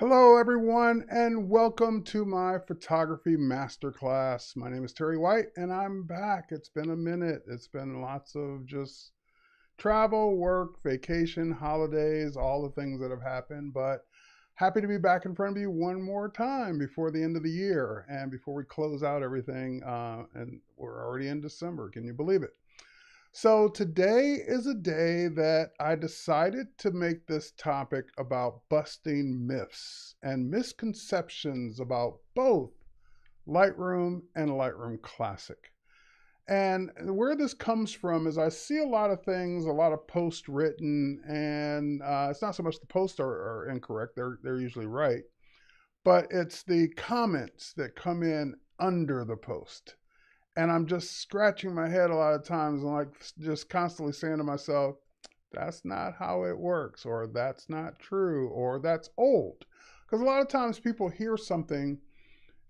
Hello everyone and welcome to my photography masterclass. My name is Terry White and I'm back. It's been a minute. It's been lots of just travel, work, vacation, holidays, all the things that have happened, but happy to be back in front of you one more time before the end of the year and before we close out everything. And we're already in December. Can you believe it? So today is a day that I decided to make this topic about busting myths and misconceptions about both Lightroom and Lightroom Classic. And where this comes from is I see a lot of things, a lot of posts written, and it's not so much the posts are incorrect, they're usually right, but it's the comments that come in under the post. And I'm just scratching my head a lot of times and like just constantly saying to myself, that's not how it works, or that's not true, or that's old. Because a lot of times people hear something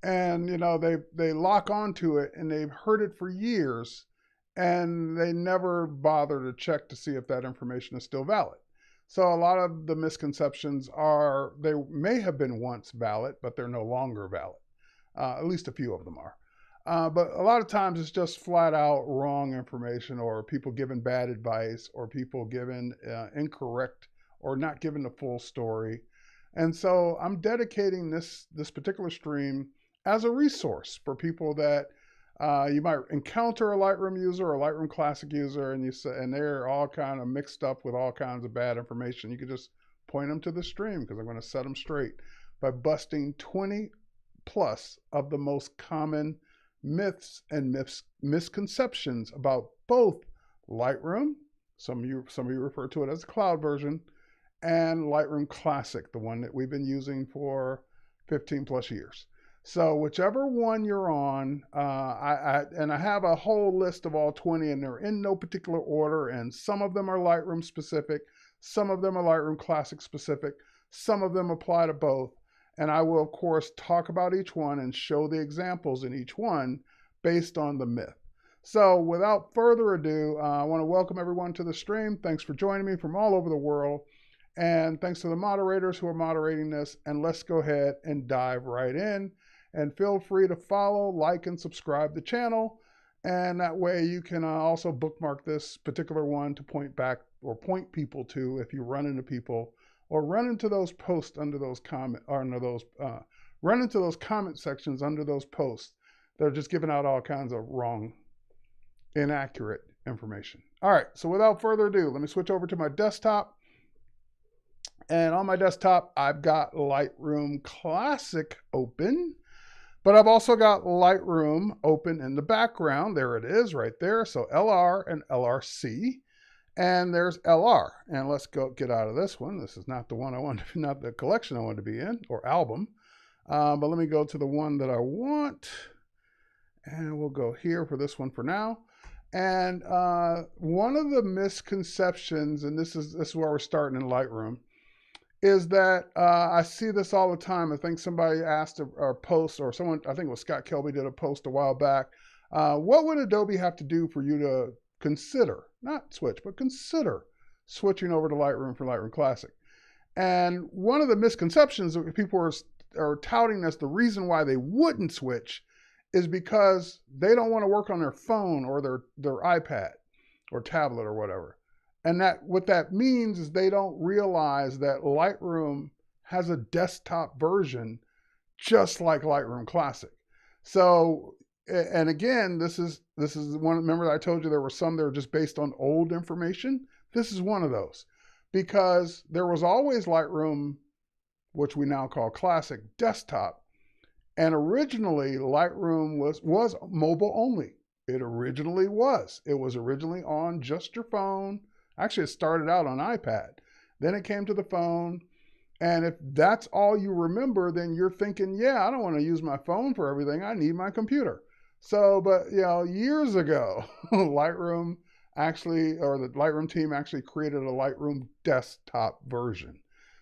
and they lock onto it and they've heard it for years and they never bother to check to see if that information is still valid. So a lot of the misconceptions are they may have been once valid, but they're no longer valid. At least a few of them are. But a lot of times it's just flat out wrong information, or people giving bad advice, or people giving incorrect or not giving the full story. And so I'm dedicating this particular stream as a resource for people that you might encounter a Lightroom user or a Lightroom Classic user, and they're all kind of mixed up with all kinds of bad information. You can just point them to the stream because I'm going to set them straight by busting 20 plus of the most common myths and misconceptions about both Lightroom, some of you refer to it as the cloud version, and Lightroom Classic, the one that we've been using for 15 plus years. So whichever one you're on, I have a whole list of all 20, and they're in no particular order, and some of them are Lightroom specific, some of them are Lightroom Classic specific, some of them apply to both. And I will, of course, talk about each one and show the examples in each one based on the myth. So without further ado, I want to welcome everyone to the stream. Thanks for joining me from all over the world. And thanks to the moderators who are moderating this. And let's go ahead and dive right in. And feel free to follow, like, and subscribe the channel. And that way you can also bookmark this particular one to point back or point people to if you run into people, or run into those posts under those run into those comment sections under those posts that are just giving out all kinds of wrong, inaccurate information. All right, so without further ado, let me switch over to my desktop. And on my desktop, I've got Lightroom Classic open, but I've also got Lightroom open in the background. There it is right there. So LR and LRC. And there's LR. And let's go get out of this one. This is not the one I wanted, not the collection I wanted to be in, or album. But let me go to the one that I want. And we'll go here for this one for now. And one of the misconceptions, and this is where we're starting in Lightroom, is that I see this all the time. I think somebody asked or post, or someone, I think it was Scott Kelby, did a post a while back. What would Adobe have to do for you to consider, not switch, but consider switching over to Lightroom for Lightroom Classic? And one of the misconceptions that people are touting as the reason why they wouldn't switch is because they don't want to work on their phone or their iPad or tablet or whatever. And that what that means is they don't realize that Lightroom has a desktop version just like Lightroom Classic. So, and again, this is one. Remember that I told you there were some that were just based on old information? This is one of those, because there was always Lightroom, which we now call Classic, desktop. And originally Lightroom was mobile only. It originally was. It was originally on just your phone. Actually, it started out on iPad. Then it came to the phone. And if that's all you remember, then you're thinking, yeah, I don't want to use my phone for everything. I need my computer. So, but years ago, Lightroom actually, or the Lightroom team actually created a Lightroom desktop version.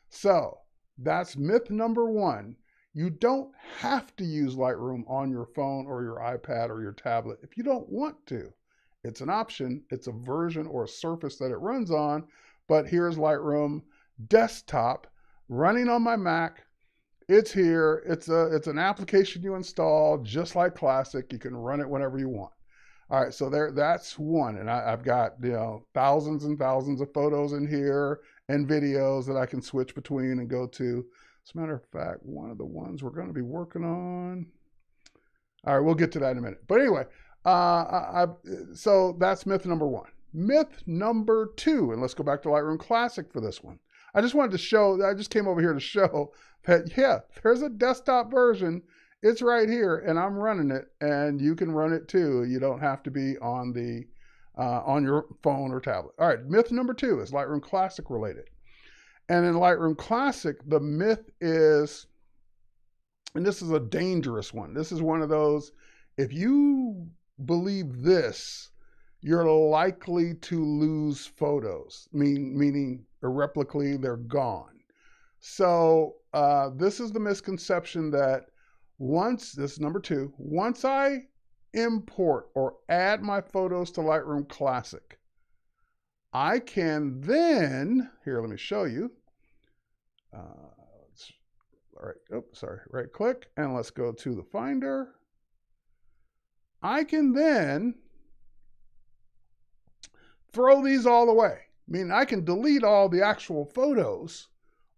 So that's myth number one. You don't have to use Lightroom on your phone or your iPad or your tablet if you don't want to. It's an option. It's a version or a surface that it runs on. But here's Lightroom desktop running on my Mac It's here. It's an application you install just like Classic. You can run it whenever you want. All right, so that's one, and I've got thousands and thousands of photos in here and videos that I can switch between and go to. As a matter of fact, one of the ones we're going to be working on. All right, we'll get to that in a minute. But anyway, so that's myth number one. Myth number two, and let's go back to Lightroom Classic for this one. I just wanted to show, I just came over here to show that, yeah, there's a desktop version. It's right here, and I'm running it, and you can run it too. You don't have to be on the on your phone or tablet. All right, myth number two is Lightroom Classic related. And in Lightroom Classic, the myth is, and this is a dangerous one. This is one of those, if you believe this, you're likely to lose photos, meaning irrevocably they're gone. So this is the misconception that this is number two, once I import or add my photos to Lightroom Classic, I can then, here, let me show you. All right, right click, and let's go to the Finder. I can then throw these all away. I mean, I can delete all the actual photos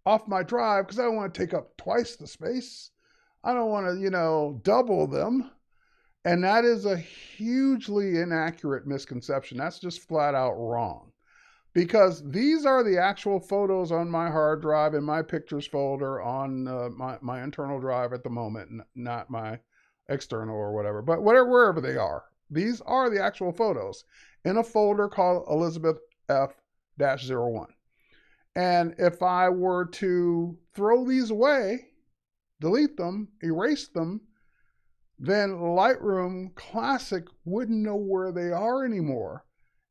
off my drive because I don't want to take up twice the space. I don't want to, double them. And that is a hugely inaccurate misconception. That's just flat out wrong. Because these are the actual photos on my hard drive in my pictures folder on my internal drive at the moment, not my external or whatever, but wherever they are. These are the actual photos in a folder called Elizabeth F-01. And if I were to throw these away, delete them, erase them, then Lightroom Classic wouldn't know where they are anymore.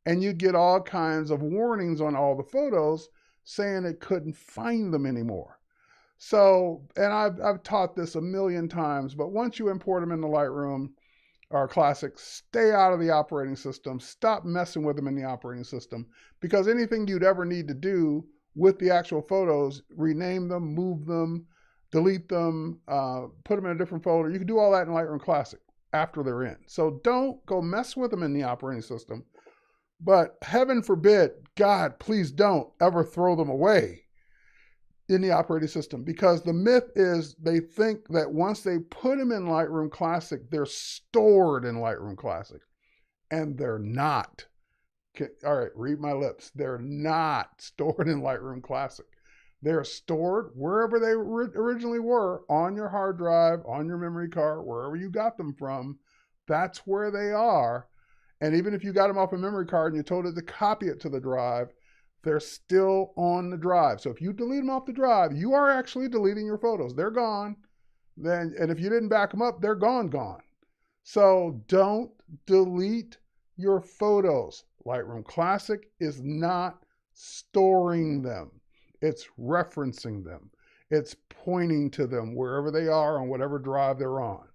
And you'd get all kinds of warnings on all the photos saying it couldn't find them anymore. So, and I've taught this a million times, but once you import them into Lightroom or Classic, stay out of the operating system. Stop messing with them in the operating system, because anything you'd ever need to do with the actual photos, rename them, move them, delete them, put them in a different folder, you can do all that in Lightroom Classic after they're in. So don't go mess with them in the operating system. But heaven forbid, God, please don't ever throw them away in the operating system, because the myth is they think that once they put them in Lightroom Classic, they're stored in Lightroom Classic, and they're not. Okay, all right, read my lips. They're not stored in Lightroom Classic. They're stored wherever they originally were, on your hard drive, on your memory card, wherever you got them from. That's where they are. And even if you got them off a memory card and you told it to copy it to the drive, they're still on the drive. So if you delete them off the drive, you are actually deleting your photos. They're gone. And if you didn't back them up, they're gone. So don't delete your photos. Lightroom Classic is not storing them. It's referencing them. It's pointing to them wherever they are on whatever drive they're on.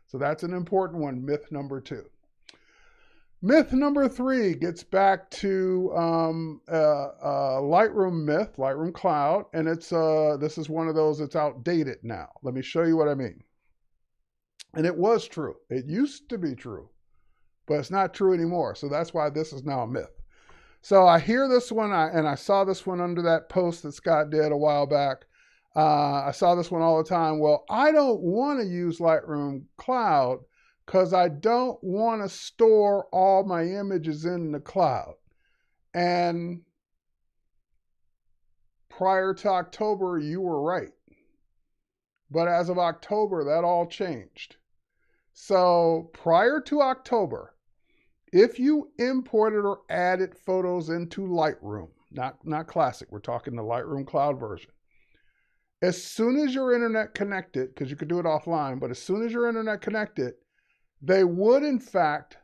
So that's an important one, myth number two. Myth number three gets back to Lightroom myth, Lightroom Cloud, and this is one of those that's outdated now. Let me show you what I mean. And it was true. It used to be true, but it's not true anymore. So that's why this is now a myth. So I hear this one, and I saw this one under that post that Scott did a while back. I saw this one all the time. Well, I don't want to use Lightroom Cloud because I don't want to store all my images in the cloud. And prior to October, you were right. But as of October, that all changed. So prior to October, if you imported or added photos into Lightroom, not Classic, we're talking the Lightroom Cloud version, as soon as your internet connected, because you could do it offline, but as soon as your internet connected, they would, in fact,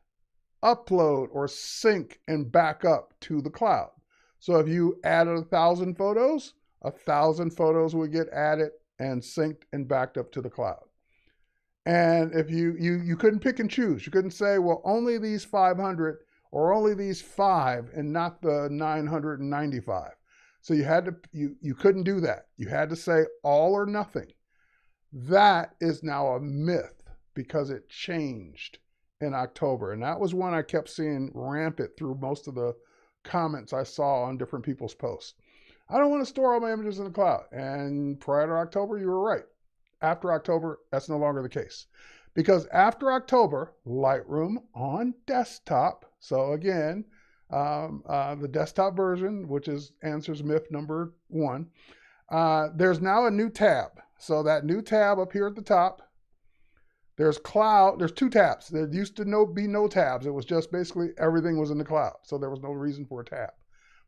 upload or sync and back up to the cloud. So if you added 1,000 photos, 1,000 photos would get added and synced and backed up to the cloud. And if you couldn't pick and choose. You couldn't say, well, only these 500 or only these 5 and not the 995. So you couldn't do that. You had to say all or nothing. That is now a myth because it changed in October. And that was one I kept seeing rampant through most of the comments I saw on different people's posts. I don't want to store all my images in the cloud. And prior to October, you were right. After October, that's no longer the case. Because after October, Lightroom on desktop, so again, the desktop version, which answers myth number 1, there's now a new tab. So that new tab up here at the top, there's cloud, there's 2 tabs. There used to be no tabs. It was just basically everything was in the cloud. So there was no reason for a tab.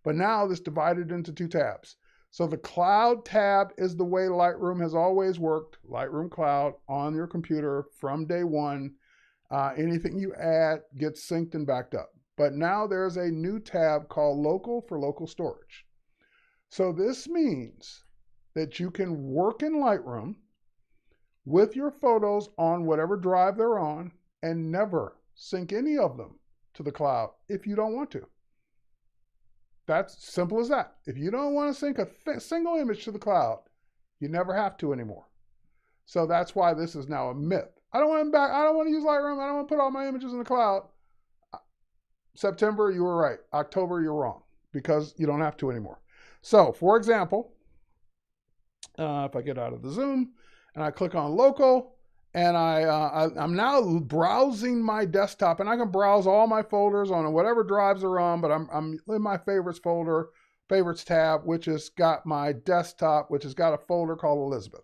But now this divided into 2 tabs. So the cloud tab is the way Lightroom has always worked, Lightroom Cloud on your computer from day one. Anything you add gets synced and backed up. But now there's a new tab called Local for local storage. So this means that you can work in Lightroom with your photos on whatever drive they're on and never sync any of them to the cloud if you don't want to. That's simple as that. If you don't want to sync a single image to the cloud, you never have to anymore. So that's why this is now a myth. I don't want to use Lightroom. I don't want to put all my images in the cloud. September, you were right. October, you're wrong because you don't have to anymore. So, for example, if I get out of the Zoom and I click on local, and I'm now browsing my desktop, and I can browse all my folders on whatever drives are on, but I'm in my favorites folder, favorites tab, which has got my desktop, which has got a folder called Elizabeth.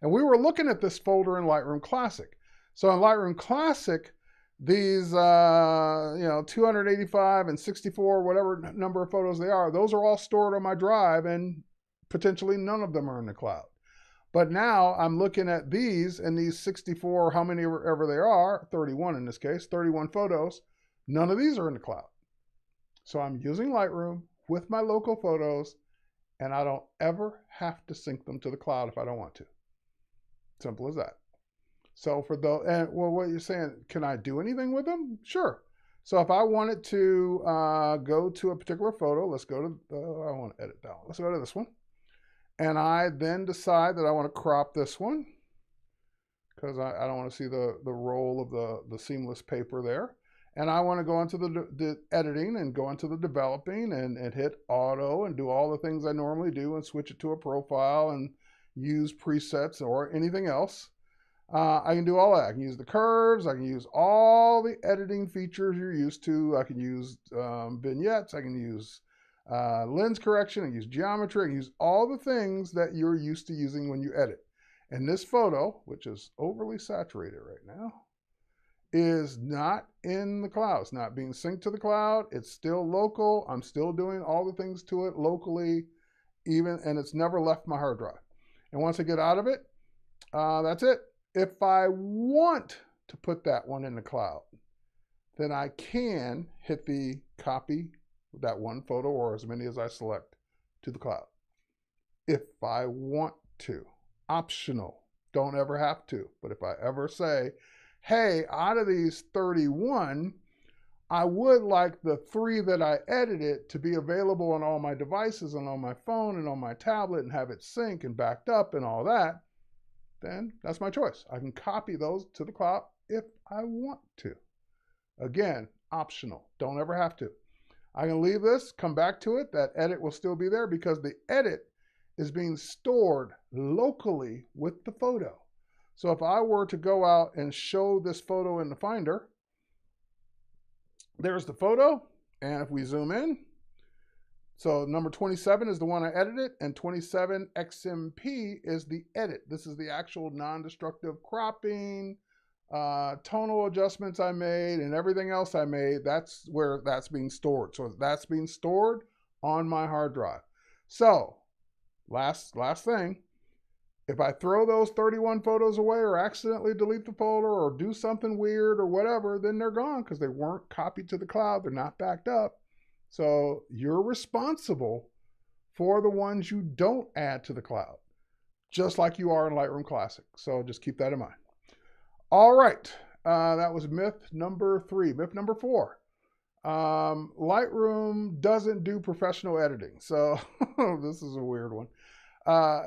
And we were looking at this folder in Lightroom Classic. So in Lightroom Classic, these 285 and 64, whatever number of photos they are, those are all stored on my drive, and potentially none of them are in the cloud. But now I'm looking at these, and these 64, how many ever they are, 31 in this case, 31 photos, none of these are in the cloud. So I'm using Lightroom with my local photos, and I don't ever have to sync them to the cloud if I don't want to. Simple as that. So for those, and well, what you're saying, can I do anything with them? Sure. So if I wanted to go to a particular photo, let's go to, I want to edit that one. Let's go to this one. And I then decide that I want to crop this one because I don't want to see the roll of the seamless paper there. And I want to go into the editing and go into the developing and hit auto and do all the things I normally do and switch it to a profile and use presets or anything else. I can do all that. I can use the curves. I can use all the editing features you're used to. I can use vignettes. I can use lens correction, and use geometry, and use all the things that you're used to using when you edit. And this photo, which is overly saturated right now, is not in the cloud. It's not being synced to the cloud. It's still local. I'm still doing all the things to it locally, and it's never left my hard drive. And once I get out of it, that's it. If I want to put that one in the cloud, then I can hit the copy that one photo or as many as I select to the cloud. If I want to, optional, don't ever have to. But if I ever say, hey, out of these 31, I would like the 3 that I edited to be available on all my devices and on my phone and on my tablet and have it sync and backed up and all that, then that's my choice. I can copy those to the cloud if I want to. Again, optional, don't ever have to. I can leave this, come back to it. That edit will still be there because the edit is being stored locally with the photo. So if I were to go out and show this photo in the Finder, there's the photo. And if we zoom in, so number 27 is the one I edited, and 27 XMP is the edit. This is the actual non-destructive cropping, tonal adjustments I made, and everything else I made. That's where that's being stored. So that's being stored on my hard drive. So last thing, if I throw those 31 photos away or accidentally delete the folder or do something weird or whatever, then they're gone because they weren't copied to the cloud. They're not backed up. So you're responsible for the ones you don't add to the cloud, just like you are in Lightroom Classic. So just keep that in mind. All right, that was myth number 3. Myth number 4. Lightroom doesn't do professional editing. So this is a weird one.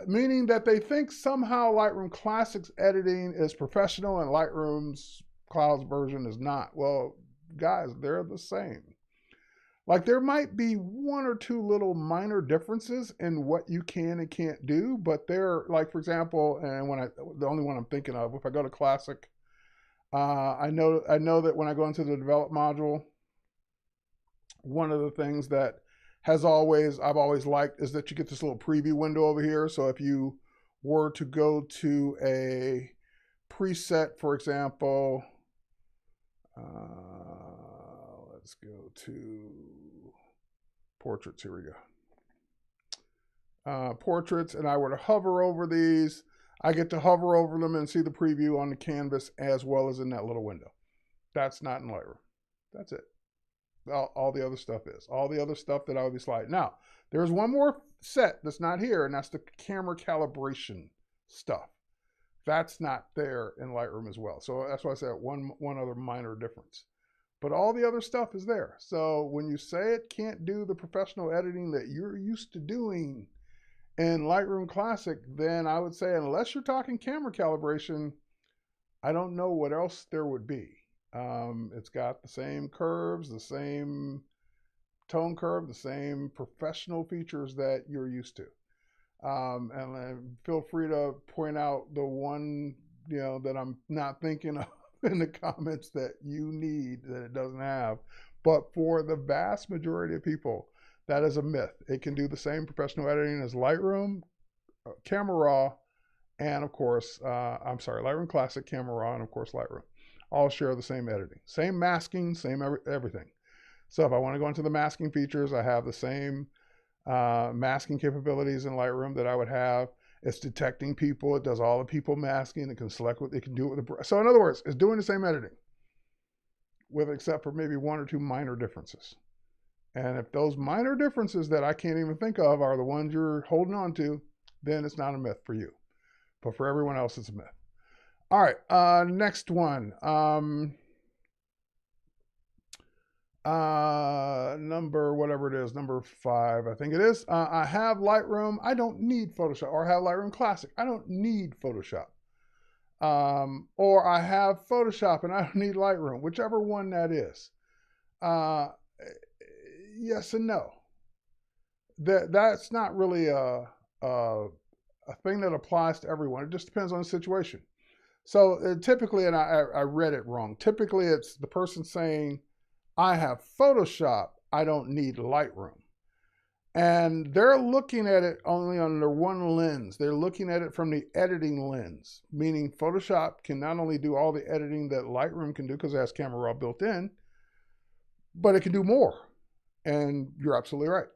Meaning that they think somehow Lightroom Classic's editing is professional and Lightroom's Cloud's version is not. Well, guys, they're the same. Like there might be one or two little minor differences in what you can and can't do, but they're like, for example, and the only one I'm thinking of, if I go to Classic, I know that when I go into the develop module, one of the things that I've always liked is that you get this little preview window over here. So if you were to go to a preset, for example, let's go to portraits. Here we go. Portraits, and I were to hover over these, I get to hover over them and see the preview on the canvas as well as in that little window. That's not in Lightroom. That's it. All the other stuff is. All the other stuff that I would be sliding. Now, there's one more set that's not here, and that's the camera calibration stuff. That's not there in Lightroom as well. So that's why I said one other minor difference. But all the other stuff is there. So when you say it can't do the professional editing that you're used to doing in Lightroom Classic, then I would say unless you're talking camera calibration, I don't know what else there would be. It's got the same curves, the same tone curve, the same professional features that you're used to. And feel free to point out the one, that I'm not thinking of in the comments that you need that it doesn't have. But for the vast majority of people, that is a myth. It can do the same professional editing as Lightroom, Camera Raw, and of course, Lightroom Classic, Camera Raw, and of course Lightroom. All share the same editing, same masking, same everything. So if I want to go into the masking features, I have the same masking capabilities in Lightroom that I would have. It's detecting people. It does all the people masking. It can select what it can do with the. So in other words, it's doing the same editing, except for maybe one or two minor differences. And if those minor differences that I can't even think of are the ones you're holding on to, then it's not a myth for you. But for everyone else, it's a myth. All right, next one. Number, whatever it is, number 5, I think it is. I have Lightroom. I don't need Photoshop. Or I have Lightroom Classic. I don't need Photoshop. Or I have Photoshop and I don't need Lightroom, whichever one that is. Yes and no. That's not really a thing that applies to everyone. It just depends on the situation. So typically, and I read it wrong, typically it's the person saying, I have Photoshop, I don't need Lightroom. And they're looking at it only under one lens. They're looking at it from the editing lens, meaning Photoshop can not only do all the editing that Lightroom can do because it has Camera Raw built in, but it can do more. And you're absolutely right.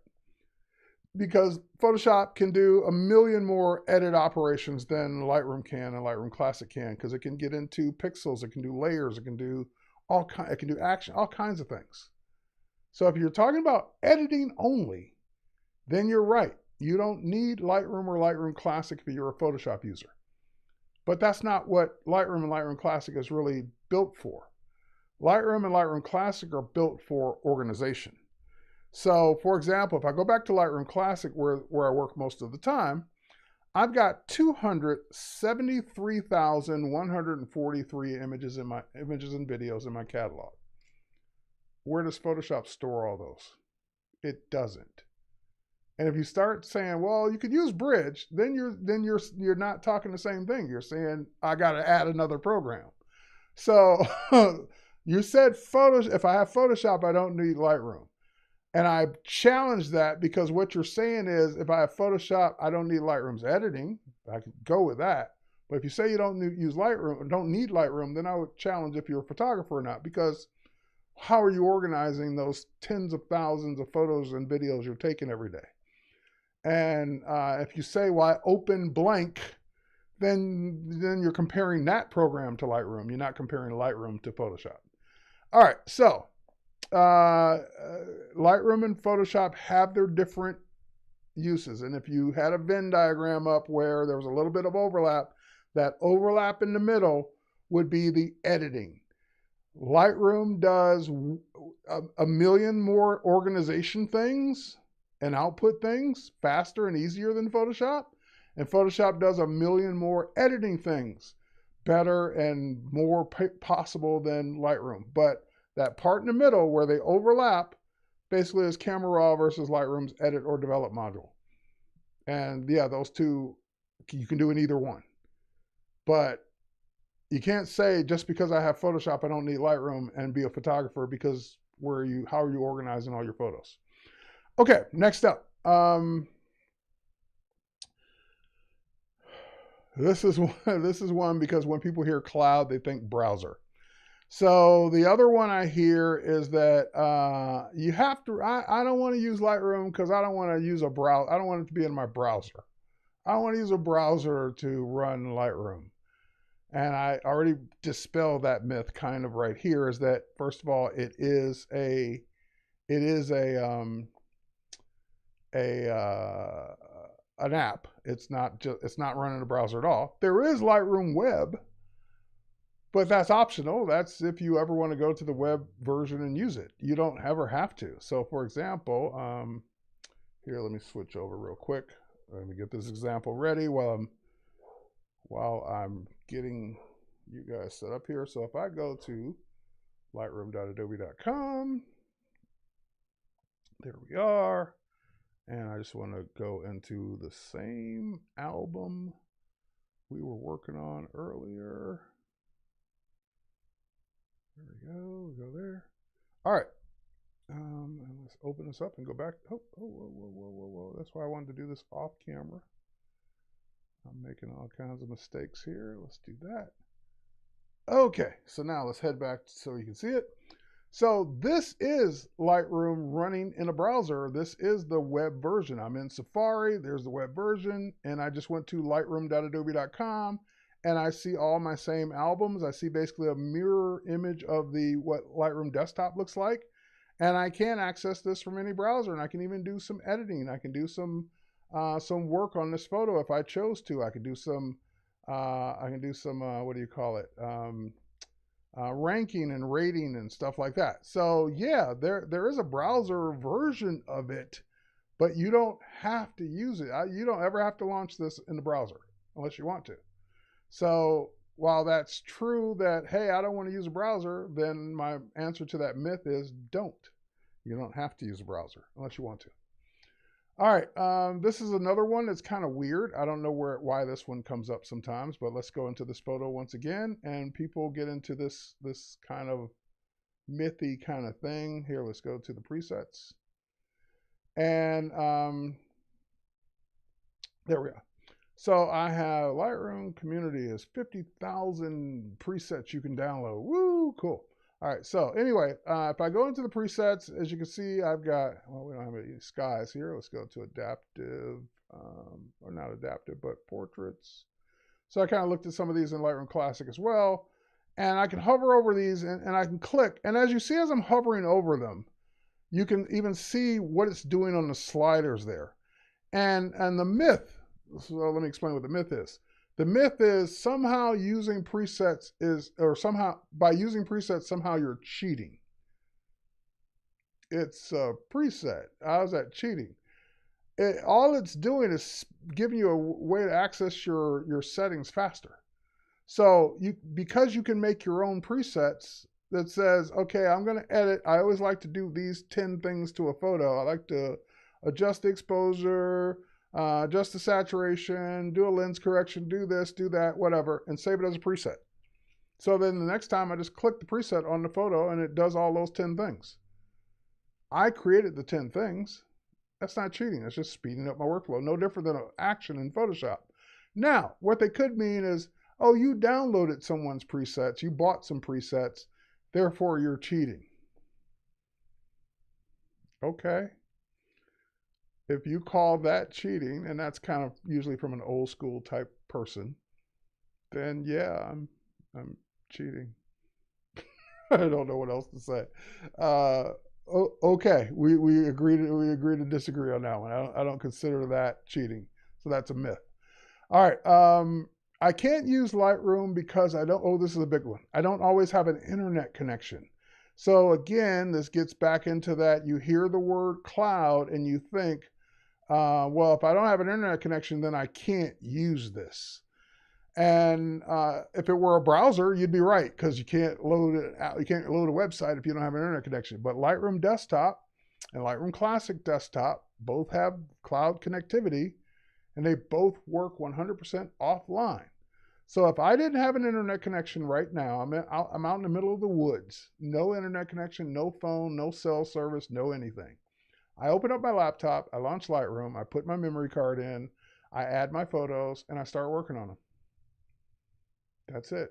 Because Photoshop can do a million more edit operations than Lightroom can and Lightroom Classic can, because it can get into pixels, it can do layers, it can do action, all kinds of things. So if you're talking about editing only, then you're right. You don't need Lightroom or Lightroom Classic if you're a Photoshop user. But that's not what Lightroom and Lightroom Classic is really built for. Lightroom and Lightroom Classic are built for organization. So, for example, if I go back to Lightroom Classic, where I work most of the time, I've got 273,143 images and videos in my catalog. Where does Photoshop store all those? It doesn't. And if you start saying, well, you could use Bridge, then you're not talking the same thing. You're saying, I got to add another program. So you said if I have Photoshop, I don't need Lightroom. And I challenge that, because what you're saying is, if I have Photoshop, I don't need Lightroom's editing. I could go with that. But if you say you don't use Lightroom or don't need Lightroom, then I would challenge if you're a photographer or not, because how are you organizing those tens of thousands of photos and videos you're taking every day? And if you say, well, I open blank, then you're comparing that program to Lightroom. You're not comparing Lightroom to Photoshop. All right, so Lightroom and Photoshop have their different uses. And if you had a Venn diagram up where there was a little bit of overlap, that overlap in the middle would be the editing. Lightroom does a million more organization things and output things faster and easier than Photoshop. And Photoshop does a million more editing things better and more possible than Lightroom. But that part in the middle where they overlap basically is Camera Raw versus Lightroom's Edit or Develop module. And yeah, those two, you can do in either one. But you can't say just because I have Photoshop, I don't need Lightroom and be a photographer, because how are you organizing all your photos? Okay, next up. This is one because when people hear cloud, they think browser. So the other one I hear is that you have to, I don't want to use Lightroom because I don't want to use a browser. I don't want it to be in my browser. I don't want to use a browser to run Lightroom. And I already dispelled that myth kind of right here, is that, first of all, it is an app. It's not running a browser at all. There is Lightroom Web, but that's optional. That's if you ever want to go to the web version and use it. You don't ever have to. So for example, here, let me switch over real quick. Let me get this example ready while I'm getting you guys set up here. So if I go to lightroom.adobe.com, there we are. And I just want to go into the same album we were working on earlier. There we go there. All right. And let's open this up and go back. Whoa. That's why I wanted to do this off camera. I'm making all kinds of mistakes here. Let's do that. Okay, so now let's head back so you can see it. So this is Lightroom running in a browser. This is the web version. I'm in Safari, there's the web version, and I just went to lightroom.adobe.com, and I see all my same albums. I see basically a mirror image of what Lightroom desktop looks like, and I can access this from any browser, and I can even do some editing. I can do some work on this photo if I chose to. I can do some what do you call it? Ranking and rating and stuff like that. So yeah, there is a browser version of it, but you don't have to use it. You don't ever have to launch this in the browser unless you want to. So while that's true that, hey, I don't want to use a browser, then my answer to that myth is don't. You don't have to use a browser unless you want to. All right, this is another one that's kind of weird. I don't know why this one comes up sometimes, but let's go into this photo once again, and people get into this kind of mythy kind of thing. Here, let's go to the presets. And there we go. So I have Lightroom community is 50,000 presets you can download. Woo, cool. All right, so anyway, if I go into the presets, as you can see, I've got, well, we don't have any skies here. Let's go to adaptive, or not adaptive, but portraits. So I kind of looked at some of these in Lightroom Classic as well, and I can hover over these and I can click. And as you see, as I'm hovering over them, you can even see what it's doing on the sliders there. And the myth, so let me explain what the myth is. The myth is somehow using presets by using presets, somehow you're cheating. It's a preset. How's that cheating? All it's doing is giving you a way to access your settings faster. So because you can make your own presets that says, okay, I'm going to edit. I always like to do these 10 things to a photo. I like to adjust the exposure, adjust the saturation, do a lens correction, do this, do that, whatever, and save it as a preset. So then the next time I just click the preset on the photo and it does all those 10 things. I created the 10 things. That's not cheating. It's just speeding up my workflow. No different than an action in Photoshop. Now, what they could mean is, oh, you downloaded someone's presets, you bought some presets, therefore you're cheating. Okay. If you call that cheating, and that's kind of usually from an old school type person, then yeah, I'm cheating. I don't know what else to say. Okay, we agree to disagree on that one. I don't consider that cheating, so that's a myth. All right, I can't use Lightroom because I don't. Oh, this is a big one. I don't always have an internet connection. So again, this gets back into that. You hear the word cloud and you think Well, if I don't have an internet connection, then I can't use this. And if it were a browser, you'd be right, because you can't load it out. You can't load a website if you don't have an internet connection. But Lightroom Desktop and Lightroom Classic Desktop both have cloud connectivity, and they both work 100% offline. So if I didn't have an internet connection right now, I'm out in the middle of the woods, no internet connection, no phone, no cell service, no anything. I open up my laptop, I launch Lightroom, I put my memory card in, I add my photos, and I start working on them. That's it.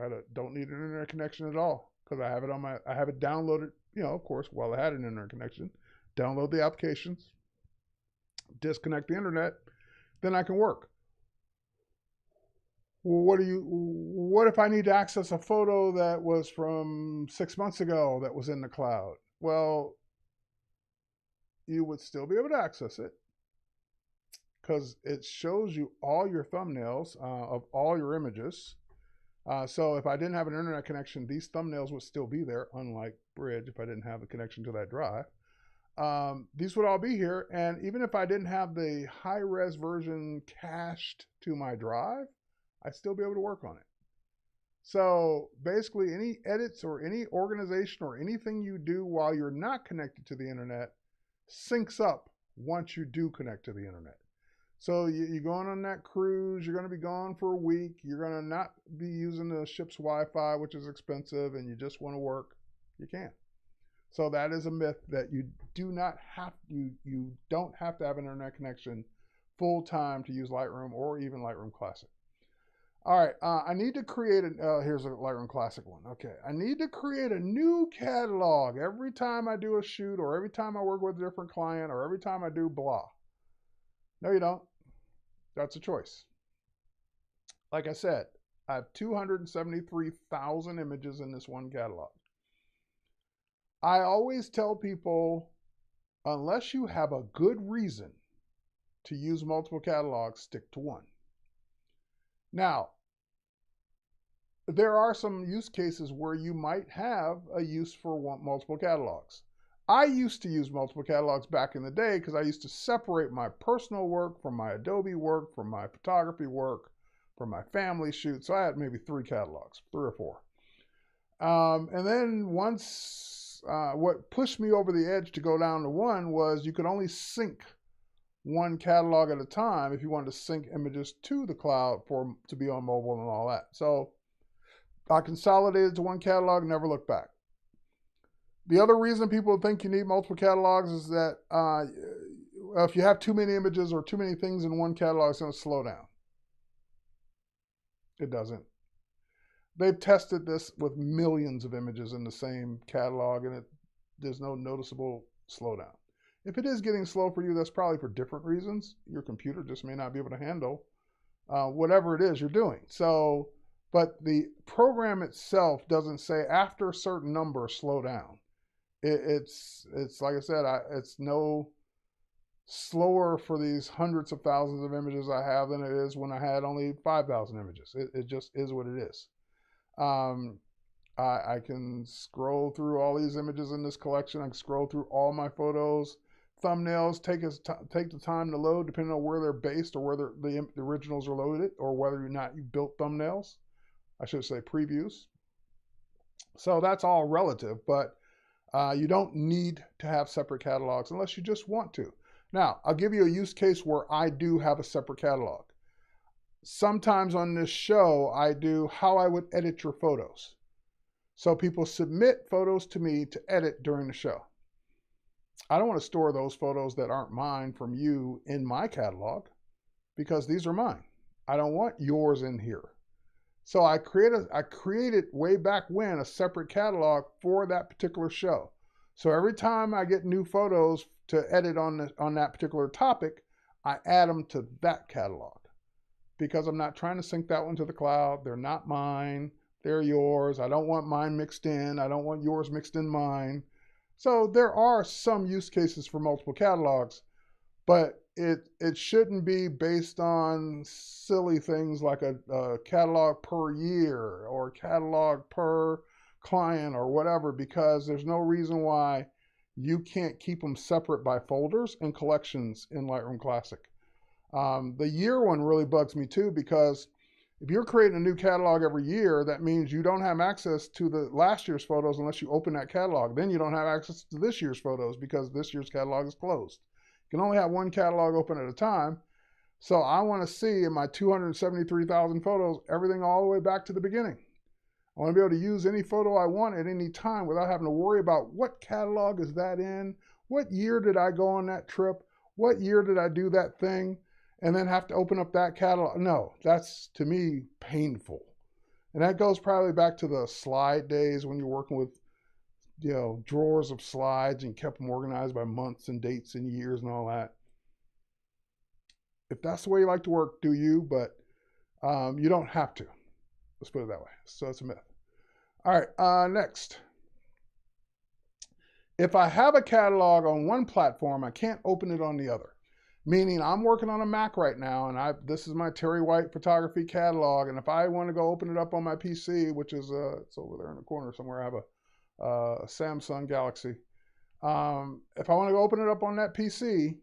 I don't need an internet connection at all, because I have it downloaded, of course, while I had an internet connection. Download the applications, disconnect the internet, then I can work. Well, what if I need to access a photo that was from 6 months ago that was in the cloud? Well, you would still be able to access it, because it shows you all your thumbnails of all your images. So if I didn't have an internet connection, these thumbnails would still be there, unlike Bridge, if I didn't have a connection to that drive. These would all be here, and even if I didn't have the high-res version cached to my drive, I'd still be able to work on it. So basically, any edits or any organization or anything you do while you're not connected to the internet syncs up once you do connect to the internet. So you're going on that cruise, you're going to be gone for a week, you're going to not be using the ship's Wi-Fi, which is expensive, and you just want to work, you can. So that is a myth, that you don't have to have an internet connection full time to use Lightroom or even Lightroom Classic. All right, I need to create here's a Lightroom Classic one. Okay, I need to create a new catalog every time I do a shoot, or every time I work with a different client, or every time I do blah. No, you don't. That's a choice. Like I said, I have 273,000 images in this one catalog. I always tell people, unless you have a good reason to use multiple catalogs, stick to one. Now, there are some use cases where you might have a use for multiple catalogs. I used to use multiple catalogs back in the day, because I used to separate my personal work from my Adobe work, from my photography work, from my family shoots. So I had maybe 3 catalogs, 3 or 4. And then once, what pushed me over the edge to go down to one was you could only sync one catalog at a time if you wanted to sync images to the cloud to be on mobile and all that. So I consolidated to one catalog and never looked back. The other reason people think you need multiple catalogs is that if you have too many images or too many things in one catalog, it's going to slow down. It doesn't. They've tested this with millions of images in the same catalog, and there's no noticeable slowdown. If it is getting slow for you, that's probably for different reasons. Your computer just may not be able to handle whatever it is you're doing. So, but the program itself doesn't say after a certain number, slow down. It's like I said, it's no slower for these hundreds of thousands of images I have than it is when I had only 5,000 images. It just is what it is. I can scroll through all these images in this collection. I can scroll through all my photos. Thumbnails take the time to load, depending on where they're based, or whether the originals are loaded, or whether or not you built thumbnails. I should say previews. So that's all relative, but you don't need to have separate catalogs unless you just want to. Now, I'll give you a use case where I do have a separate catalog. Sometimes on this show, I do how I would edit your photos. So people submit photos to me to edit during the show. I don't want to store those photos that aren't mine from you in my catalog, because these are mine. I don't want yours in here. So I created way back when a separate catalog for that particular show. So every time I get new photos to edit on that particular topic, I add them to that catalog, because I'm not trying to sync that one to the cloud. They're not mine. They're yours. I don't want mine mixed in. I don't want yours mixed in mine. So there are some use cases for multiple catalogs, but it shouldn't be based on silly things like a catalog per year or catalog per client or whatever, because there's no reason why you can't keep them separate by folders and collections in Lightroom Classic. The year one really bugs me too, because if you're creating a new catalog every year, that means you don't have access to the last year's photos unless you open that catalog. Then you don't have access to this year's photos because this year's catalog is closed. You can only have one catalog open at a time. So I want to see in my 273,000 photos, everything all the way back to the beginning. I want to be able to use any photo I want at any time without having to worry about what catalog is that in, what year did I go on that trip, what year did I do that thing, and then have to open up that catalog. No, that's, to me, painful. And that goes probably back to the slide days when you're working with, drawers of slides and kept them organized by months and dates and years and all that. If that's the way you like to work, do you, but you don't have to. Let's put it that way. So it's a myth. All right, next. If I have a catalog on one platform, I can't open it on the other. Meaning I'm working on a Mac right now, and this is my Terry White photography catalog, and if I want to go open it up on my PC, which is it's over there in the corner somewhere, I have a Samsung Galaxy. If I want to go open it up on that PC,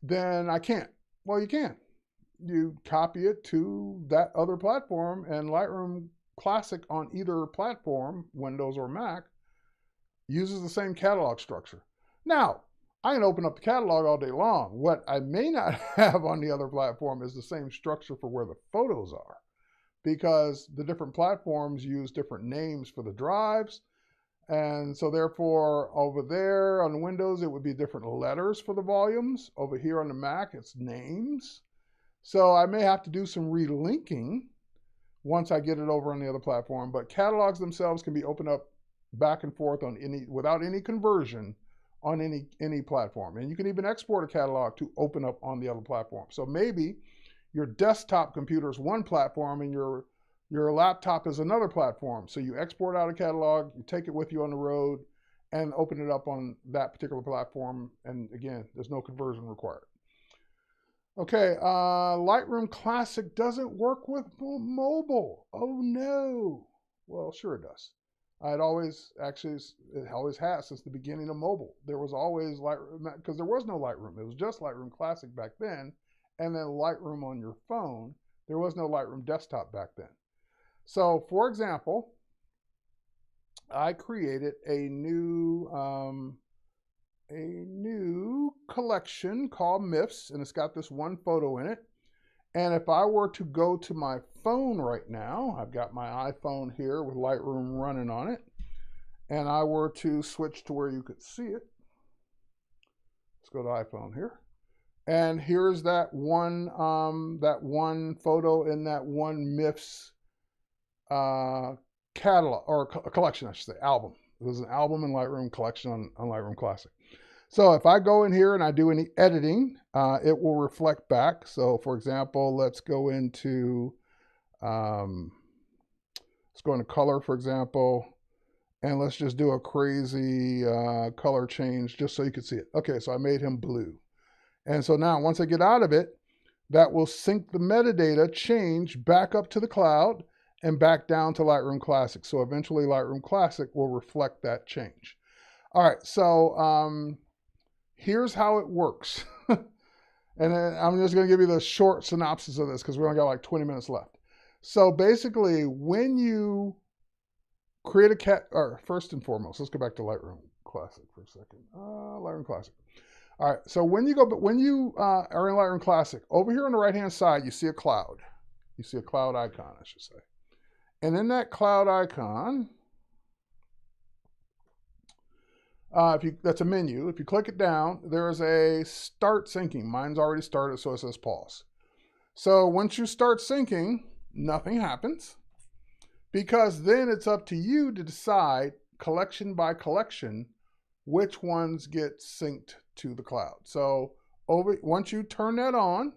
then I can't. Well, you can. You copy it to that other platform, and Lightroom Classic on either platform, Windows or Mac, uses the same catalog structure. Now, I can open up the catalog all day long. What I may not have on the other platform is the same structure for where the photos are, because the different platforms use different names for the drives. And so therefore, over there on Windows, it would be different letters for the volumes. Over here on the Mac, it's names. So I may have to do some relinking once I get it over on the other platform. But catalogs themselves can be opened up back and forth on without any conversion on any platform. And you can even export a catalog to open up on the other platform. So maybe your desktop computer is one platform and your laptop is another platform. So you export out a catalog, you take it with you on the road, and open it up on that particular platform. And again, there's no conversion required. Okay, Lightroom Classic doesn't work with mobile. Oh no. Well, sure it does. It always has since the beginning of mobile. There was always Lightroom, because there was no Lightroom. It was just Lightroom Classic back then, and then Lightroom on your phone. There was no Lightroom desktop back then. So, for example, I created a new collection called MIFs, and it's got this one photo in it. And if I were to go to my phone right now, I've got my iPhone here with Lightroom running on it, and I were to switch to where you could see it. Let's go to iPhone here. And here's that one photo in that one MIFs catalog, or a collection, I should say, album. It was an album in Lightroom, collection on Lightroom Classic. So if I go in here and I do any editing, it will reflect back. So for example, let's go into color, for example, and let's just do a crazy color change just so you can see it. Okay, so I made him blue. And so now once I get out of it, that will sync the metadata change back up to the cloud and back down to Lightroom Classic. So eventually Lightroom Classic will reflect that change. All right, so here's how it works. And then I'm just going to give you the short synopsis of this because we only got like 20 minutes left. So basically, when you create first and foremost, let's go back to Lightroom Classic for a second. Lightroom Classic. All right, so when you are in Lightroom Classic, over here on the right-hand side, you see a cloud. You see a cloud icon, I should say. And in that cloud icon, that's a menu. If you click it down, there is a start syncing. Mine's already started, so it says pause. So once you start syncing, nothing happens, because then it's up to you to decide, collection by collection, which ones get synced to the cloud. So once you turn that on,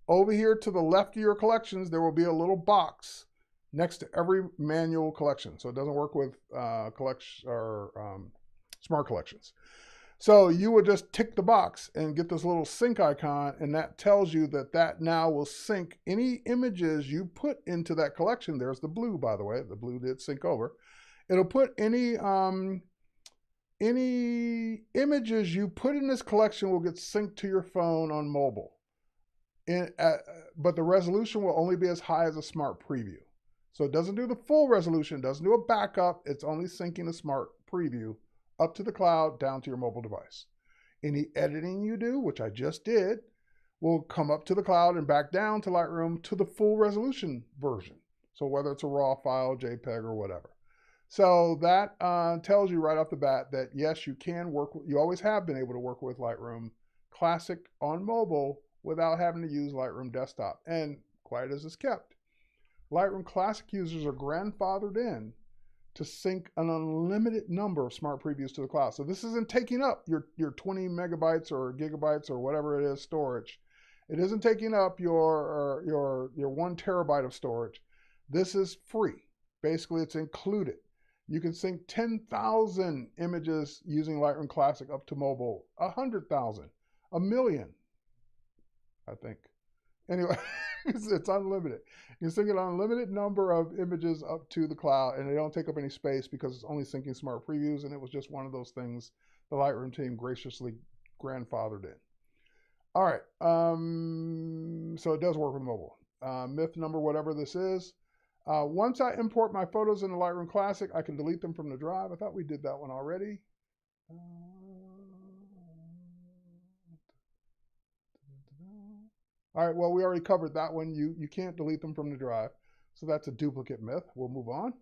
over here to the left of your collections, there will be a little box next to every manual collection. So it doesn't work with smart collections. So you would just tick the box and get this little sync icon, and that tells you that now will sync any images you put into that collection. There's the blue, by the way. The blue did sync over. It'll put any any images you put in this collection will get synced to your phone on mobile. But the resolution will only be as high as a smart preview. So it doesn't do the full resolution, doesn't do a backup. It's only syncing a smart preview up to the cloud, down to your mobile device. Any editing you do, which I just did, will come up to the cloud and back down to Lightroom to the full resolution version. So whether it's a RAW file, JPEG, or whatever. So that tells you right off the bat that yes, you can work, you always have been able to work with Lightroom Classic on mobile without having to use Lightroom Desktop. And quiet as it's kept, Lightroom Classic users are grandfathered in to sync an unlimited number of smart previews to the cloud. So this isn't taking up your 20 megabytes or gigabytes or whatever it is storage. It isn't taking up your 1 terabyte of storage. This is free. Basically, it's included. You can sync 10,000 images using Lightroom Classic up to mobile, 100,000, a million, I think. Anyway, it's unlimited. You can sync an unlimited number of images up to the cloud, and they don't take up any space because it's only syncing smart previews, and it was just one of those things the Lightroom team graciously grandfathered in. All right, so it does work with mobile. Myth number whatever this is. Once I import my photos into Lightroom Classic, I can delete them from the drive. I thought we did that one already. All right, well, we already covered that one. You can't delete them from the drive. So that's a duplicate myth. We'll move on.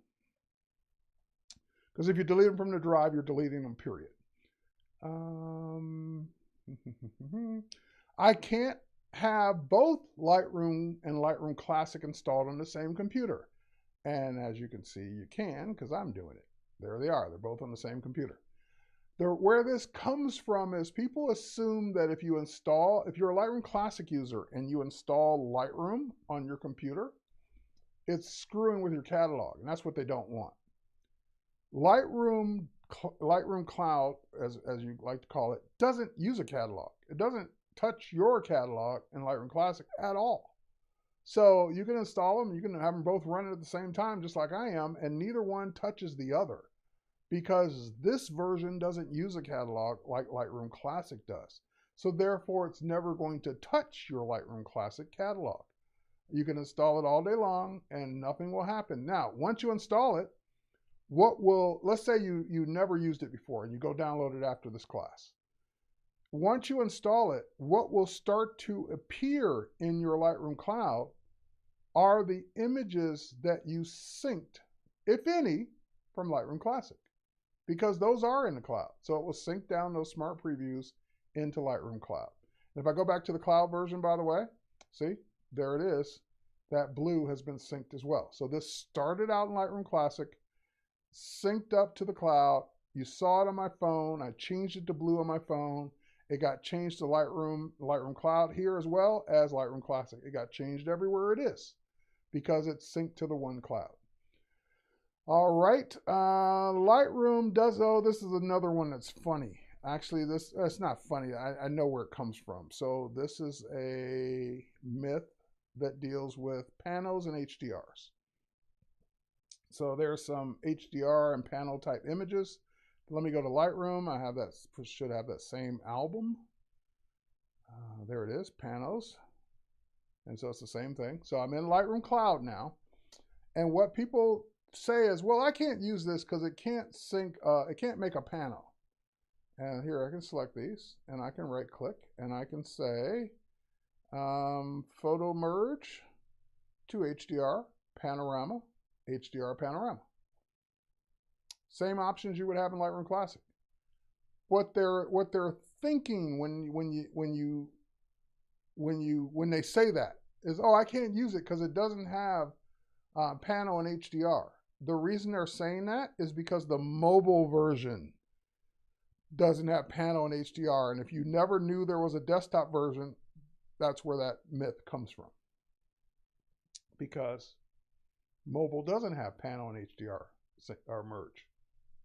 Because if you delete them from the drive, you're deleting them, period. I can't have both Lightroom and Lightroom Classic installed on the same computer. And as you can see, you can, because I'm doing it. There they are. They're both on the same computer. Where this comes from is people assume that if you're a Lightroom Classic user and you install Lightroom on your computer, it's screwing with your catalog, and that's what they don't want. Lightroom Cloud, as you like to call it, doesn't use a catalog. It doesn't touch your catalog in Lightroom Classic at all. So you can install them, you can have them both running at the same time, just like I am, and neither one touches the other, because this version doesn't use a catalog like Lightroom Classic does. So therefore, it's never going to touch your Lightroom Classic catalog. You can install it all day long and nothing will happen. Now, once you install it, let's say you never used it before and you go download it after this class. Once you install it, what will start to appear in your Lightroom Cloud are the images that you synced, if any, from Lightroom Classic, because those are in the cloud. So it will sync down those smart previews into Lightroom Cloud. And if I go back to the cloud version, by the way, see, there it is. That blue has been synced as well. So this started out in Lightroom Classic, synced up to the cloud. You saw it on my phone. I changed it to blue on my phone. It got changed to Lightroom Cloud here as well as Lightroom Classic. It got changed everywhere it is because it's synced to the one cloud. All right, Lightroom does, this is another one that's funny. Actually, it's not funny. I know where it comes from. So this is a myth that deals with panos and HDRs. So there's some HDR and panel type images. Let me go to Lightroom. I have that, should have that same album. There it is, panos. And so it's the same thing. So I'm in Lightroom Cloud now. And what people say is, well, I can't use this because it can't sync, it can't make a pano. And here I can select these and I can right click and I can say photo merge to HDR, panorama, HDR panorama. Same options you would have in Lightroom Classic. What they're thinking when they say that is, oh, I can't use it because it doesn't have pano and HDR. The reason they're saying that is because the mobile version doesn't have pano and HDR. And if you never knew there was a desktop version, that's where that myth comes from. Because mobile doesn't have pano and HDR or merge.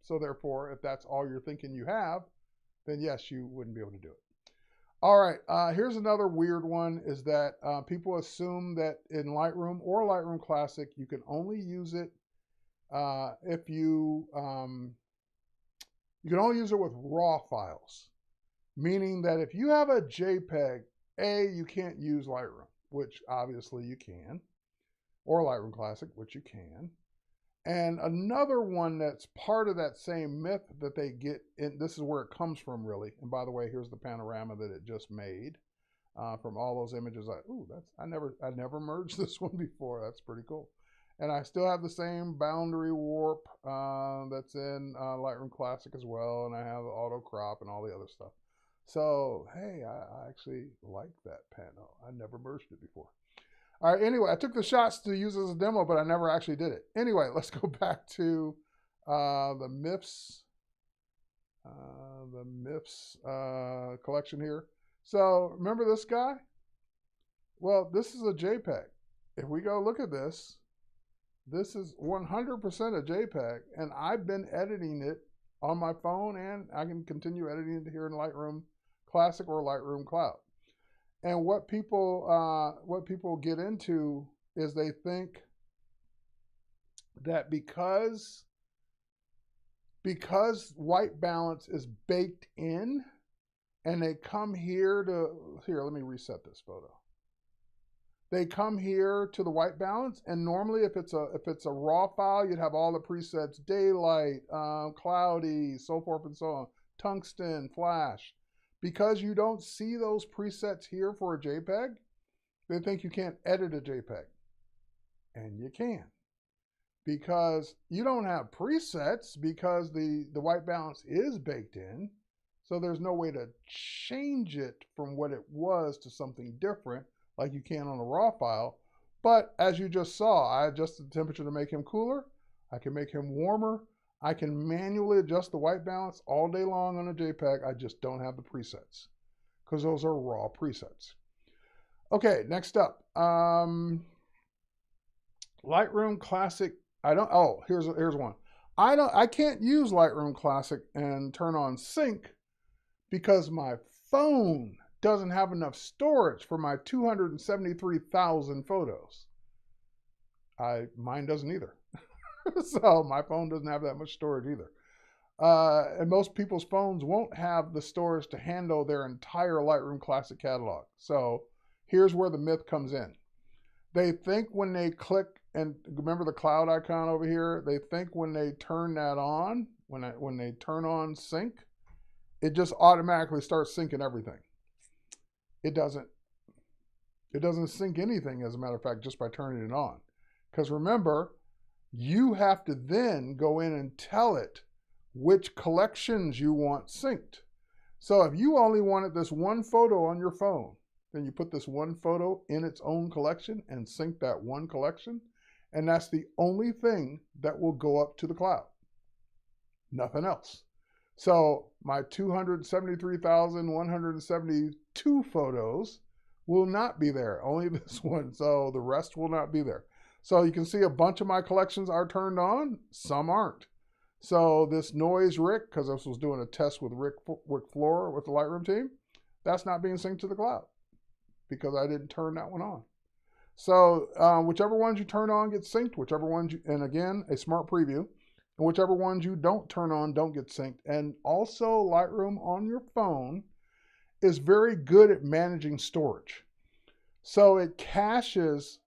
So therefore, if that's all you're thinking you have, then yes, you wouldn't be able to do it. All right, here's another weird one, is that people assume that in Lightroom or Lightroom Classic, you can only use it if you You can only use it with raw files, meaning that if you have a JPEG, you can't use Lightroom, which obviously you can, or Lightroom Classic, which you can. And another one that's part of that same myth that they get in, this is where it comes from really. And by the way, here's the panorama that it just made from all those images. I never merged this one before. That's pretty cool. And I still have the same boundary warp that's in Lightroom Classic as well. And I have auto crop and all the other stuff. So, hey, I actually like that pano. I never merged it before. All right, anyway, I took the shots to use as a demo, but I never actually did it. Anyway, let's go back to the MIFS collection here. So remember this guy? Well, this is a JPEG. If we go look at this, this is 100% a JPEG, and I've been editing it on my phone, and I can continue editing it here in Lightroom Classic or Lightroom Cloud. And what people get into is they think that because white balance is baked in, and they come here, let me reset this photo. They come here to the white balance, and normally if it's a raw file, you'd have all the presets: daylight, cloudy, so forth and so on, tungsten, flash. Because you don't see those presets here for a JPEG, they think you can't edit a JPEG. And you can. Because you don't have presets, because the white balance is baked in. So there's no way to change it from what it was to something different like you can on a raw file. But as you just saw, I adjusted the temperature to make him cooler. I can make him warmer. I can manually adjust the white balance all day long on a JPEG. I just don't have the presets because those are raw presets. Okay, next up, Lightroom Classic. Here's one. I can't use Lightroom Classic and turn on sync because my phone doesn't have enough storage for my 273,000 photos. Mine doesn't either. So my phone doesn't have that much storage either. And most people's phones won't have the storage to handle their entire Lightroom Classic catalog. So here's where the myth comes in. They think when they click, and remember the cloud icon over here, they think when they turn that on, when they turn on sync, it just automatically starts syncing everything. It doesn't. It doesn't sync anything, as a matter of fact, just by turning it on. Because remember, you have to then go in and tell it which collections you want synced. So if you only wanted this one photo on your phone, then you put this one photo in its own collection and sync that one collection. And that's the only thing that will go up to the cloud. Nothing else. So my 273,172 photos will not be there. Only this one. So the rest will not be there. So you can see a bunch of my collections are turned on, some aren't. So this noise Rick, because I was doing a test with Rick Flora with the Lightroom team, that's not being synced to the cloud because I didn't turn that one on. So whichever ones you turn on get synced, whichever ones and again, a smart preview, and whichever ones you don't turn on don't get synced. And also Lightroom on your phone is very good at managing storage. So it caches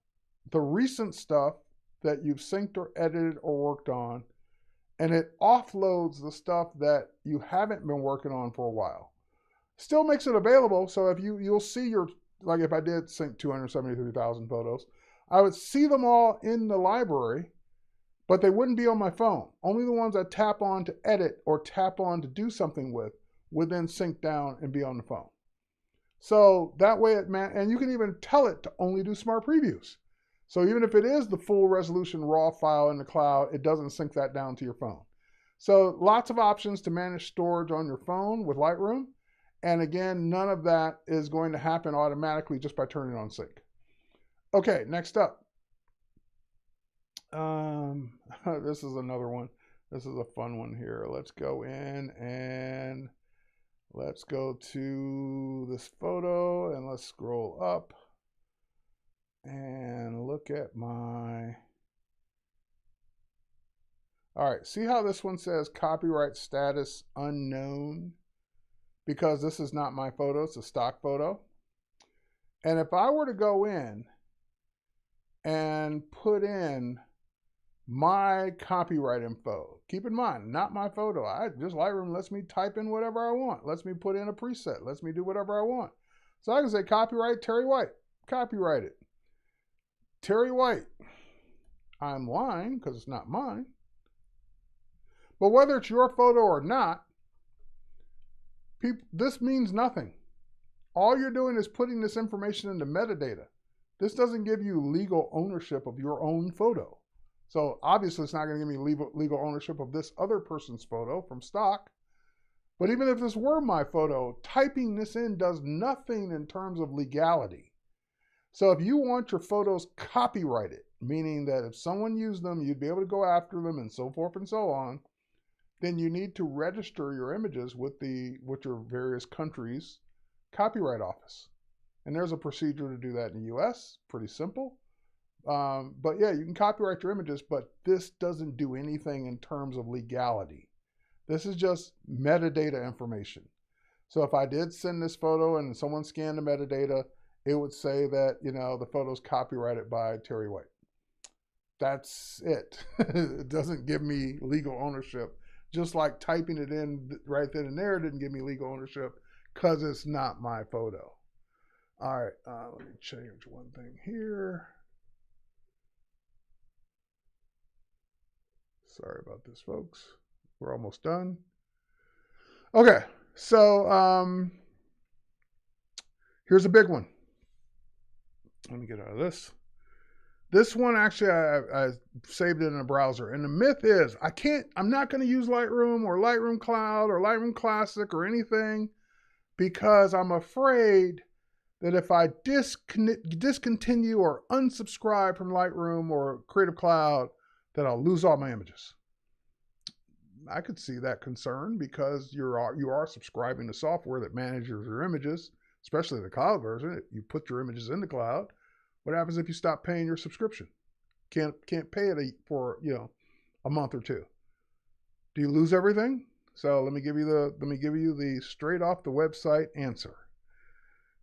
the recent stuff that you've synced or edited or worked on, and it offloads the stuff that you haven't been working on for a while. Still makes it available, so if you'll see your, like if I did sync 273,000 photos, I would see them all in the library, but they wouldn't be on my phone. Only the ones I tap on to edit or tap on to do something with would then sync down and be on the phone. So that way and you can even tell it to only do smart previews. So even if it is the full resolution raw file in the cloud, it doesn't sync that down to your phone. So lots of options to manage storage on your phone with Lightroom. And again, none of that is going to happen automatically just by turning on sync. Okay, next up. This is another one. This is a fun one here. Let's go in and let's go to this photo and let's scroll up. And look at my, All right, see how this one says copyright status unknown? Because this is not my photo, it's a stock photo. And if I were to go in and put in my copyright info, keep in mind, not my photo. Just Lightroom lets me type in whatever I want, lets me put in a preset, lets me do whatever I want. So I can say copyright Terry White, copyrighted. Terry White. I'm lying because it's not mine. But whether it's your photo or not, this means nothing. All you're doing is putting this information into metadata. This doesn't give you legal ownership of your own photo. So obviously it's not going to give me legal ownership of this other person's photo from stock. But even if this were my photo, typing this in does nothing in terms of legality. So if you want your photos copyrighted, meaning that if someone used them, you'd be able to go after them and so forth and so on, then you need to register your images with your various countries' copyright office. And there's a procedure to do that in the US, pretty simple. But yeah, you can copyright your images, but this doesn't do anything in terms of legality. This is just metadata information. So if I did send this photo and someone scanned the metadata, it would say that, the photo's copyrighted by Terry White. That's it. It doesn't give me legal ownership. Just like typing it in right then and there didn't give me legal ownership because it's not my photo. All right, let me change one thing here. Sorry about this, folks. We're almost done. Okay, so here's a big one. Let me get out of this. This one, actually, I saved it in a browser. And the myth is, I'm not going to use Lightroom or Lightroom Cloud or Lightroom Classic or anything because I'm afraid that if I discontinue or unsubscribe from Lightroom or Creative Cloud, that I'll lose all my images. I could see that concern because you are subscribing to software that manages your images, especially the cloud version. You put your images in the cloud. What happens if you stop paying your subscription? Can't pay it for a month or two. Do you lose everything? So let me give you the straight off the website answer.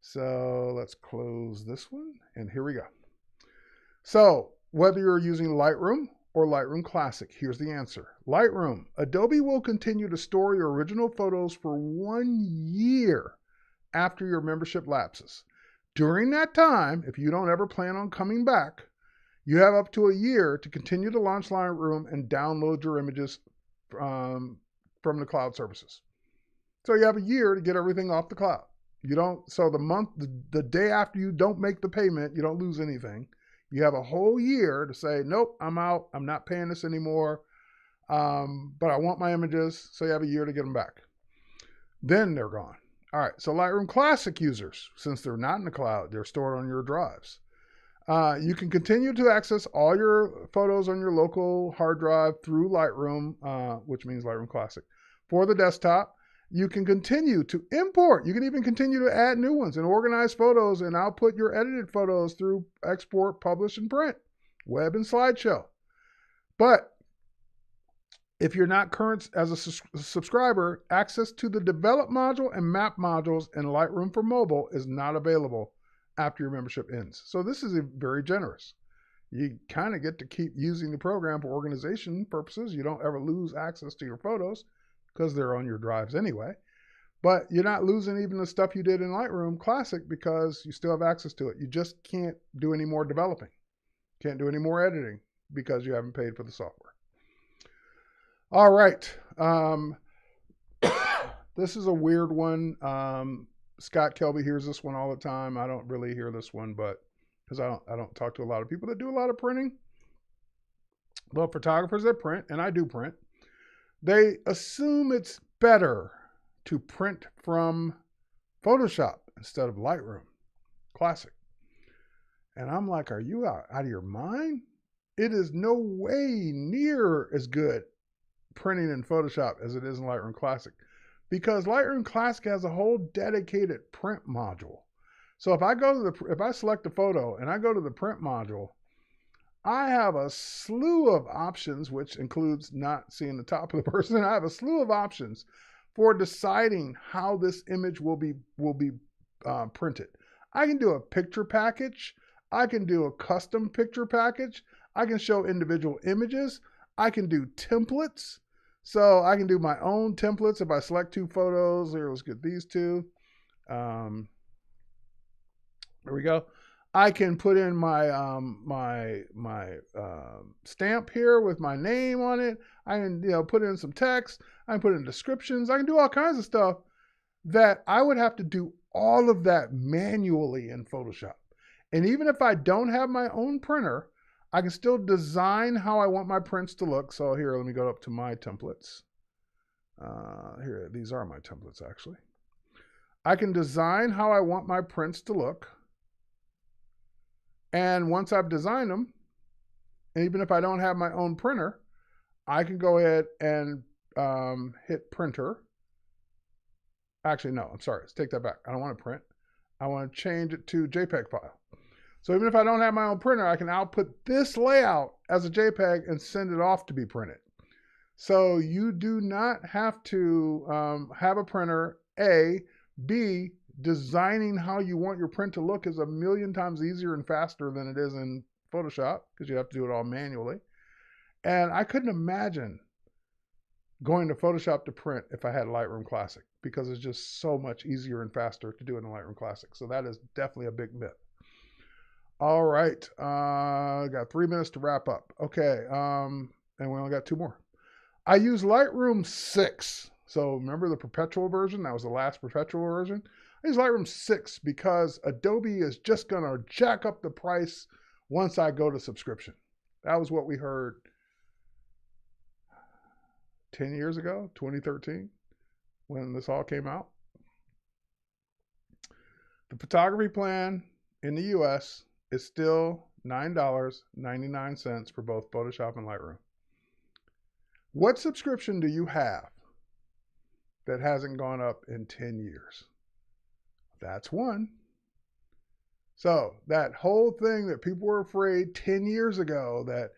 So let's close this one, and here we go. So whether you're using Lightroom or Lightroom Classic, here's the answer. Lightroom, Adobe will continue to store your original photos for 1 year after your membership lapses. During that time, if you don't ever plan on coming back, you have up to a year to continue to launch Lightroom and download your images from the cloud services. So you have a year to get everything off the cloud. So the day after you don't make the payment, you don't lose anything. You have a whole year to say, nope, I'm out. I'm not paying this anymore. But I want my images. So you have a year to get them back. Then they're gone. All right, so Lightroom Classic users, since they're not in the cloud, they're stored on your drives. You can continue to access all your photos on your local hard drive through Lightroom, which means Lightroom Classic. For the desktop, you can continue to import. You can even continue to add new ones and organize photos and output your edited photos through export, publish, and print, web, and slideshow. But if you're not current as a subscriber, access to the develop module and map modules in Lightroom for mobile is not available after your membership ends. So this is very generous. You kind of get to keep using the program for organization purposes. You don't ever lose access to your photos because they're on your drives anyway. But you're not losing even the stuff you did in Lightroom Classic because you still have access to it. You just can't do any more developing. Can't do any more editing because you haven't paid for the software. All right. This is a weird one. Scott Kelby hears this one all the time. I don't really hear this one, but because I don't talk to a lot of people that do a lot of printing. Well, photographers that print, and I do print, they assume it's better to print from Photoshop instead of Lightroom Classic. And I'm like, are you out of your mind? It is no way near as good printing in Photoshop as it is in Lightroom Classic, because Lightroom Classic has a whole dedicated print module. So if I select a photo and I go to the print module, I have a slew of options, which includes not seeing the top of the person. I have a slew of options for deciding how this image will be printed. I can do a picture package. I can do a custom picture package. I can show individual images. I can do templates. So I can do my own templates. If I select 2 photos, here, let's get these 2. There we go. I can put in my stamp here with my name on it. I can put in some text. I can put in descriptions. I can do all kinds of stuff that I would have to do all of that manually in Photoshop. And even if I don't have my own printer, I can still design how I want my prints to look. So here, let me go up to my templates. Here, these are my templates actually. I can design how I want my prints to look. And once I've designed them, and even if I don't have my own printer, I can go ahead and hit printer. Actually, no, I'm sorry. Let's take that back. I don't want to print. I want to change it to JPEG file. So even if I don't have my own printer, I can output this layout as a JPEG and send it off to be printed. So you do not have to have a printer, A. B, designing how you want your print to look is a million times easier and faster than it is in Photoshop because you have to do it all manually. And I couldn't imagine going to Photoshop to print if I had Lightroom Classic because it's just so much easier and faster to do it in Lightroom Classic. So that is definitely a big myth. All right, got 3 minutes to wrap up. Okay, and we only got 2 more. I use Lightroom 6. So remember the perpetual version? That was the last perpetual version. I use Lightroom 6 because Adobe is just going to jack up the price once I go to subscription. That was what we heard 10 years ago, 2013, when this all came out. The photography plan in the US is still $9.99 for both Photoshop and Lightroom. What subscription do you have that hasn't gone up in 10 years? That's one. So that whole thing that people were afraid 10 years ago that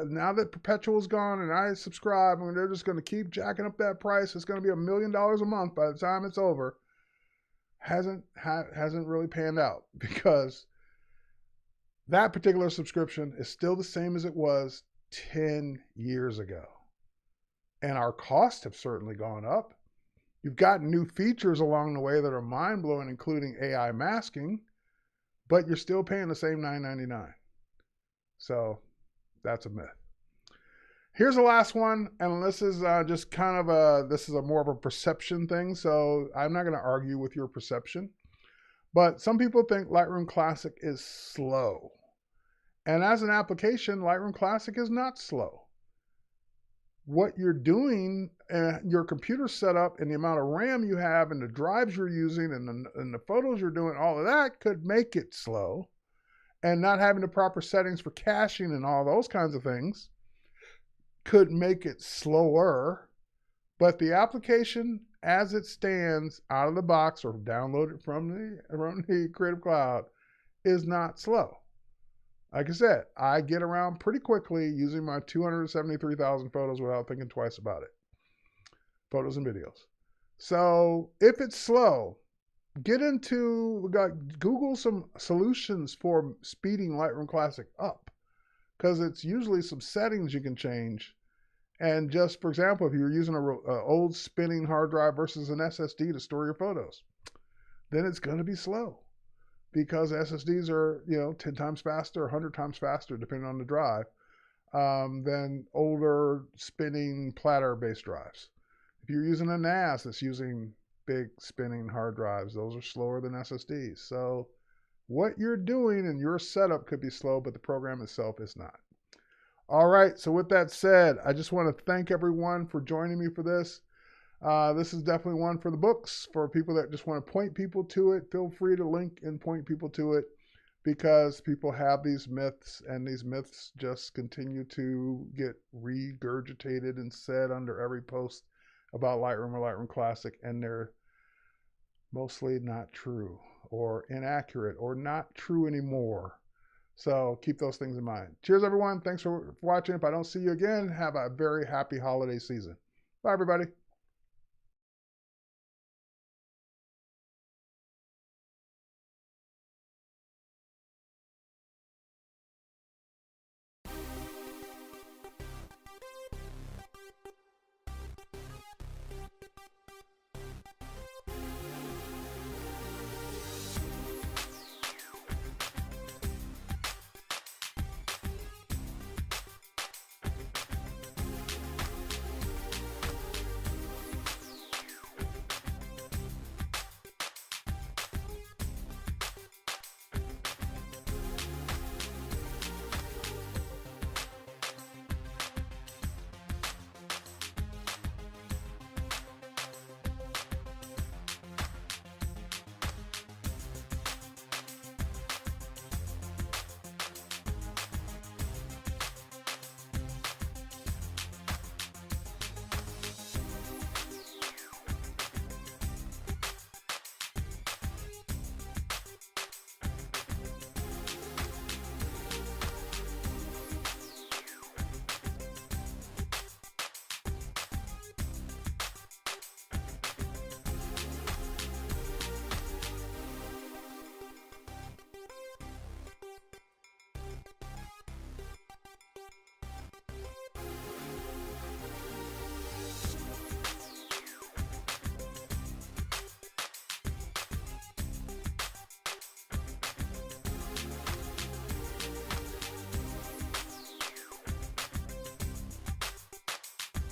now that perpetual's gone and I subscribe and they're just going to keep jacking up that price, it's going to be $1 million a month by the time it's over, hasn't really panned out because that particular subscription is still the same as it was 10 years ago. And our costs have certainly gone up. You've got new features along the way that are mind-blowing, including AI masking, but you're still paying the same $9.99. So that's a myth. Here's the last one, and this is just kind of this is more of a perception thing, so I'm not going to argue with your perception. But some people think Lightroom Classic is slow. And as an application, Lightroom Classic is not slow. What you're doing, your computer setup and the amount of RAM you have and the drives you're using and the photos you're doing, all of that could make it slow. And not having the proper settings for caching and all those kinds of things could make it slower. But the application as it stands out of the box or downloaded from the Creative Cloud is not slow. Like I said, I get around pretty quickly using my 273,000 photos without thinking twice about it. Photos and videos. So if it's slow, Google some solutions for speeding Lightroom Classic up because it's usually some settings you can change. And just, for example, if you're using an old spinning hard drive versus an SSD to store your photos, then it's going to be slow. Because SSDs are, 10 times faster, 100 times faster, depending on the drive, than older spinning platter-based drives. If you're using a NAS that's using big spinning hard drives, those are slower than SSDs. So what you're doing and your setup could be slow, but the program itself is not. All right, so with that said, I just want to thank everyone for joining me for this. This is definitely one for the books, for people that just want to point people to it. Feel free to link and point people to it because people have these myths and these myths just continue to get regurgitated and said under every post about Lightroom or Lightroom Classic, and they're mostly not true or inaccurate or not true anymore. So keep those things in mind. Cheers, everyone. Thanks for watching. If I don't see you again, have a very happy holiday season. Bye, everybody.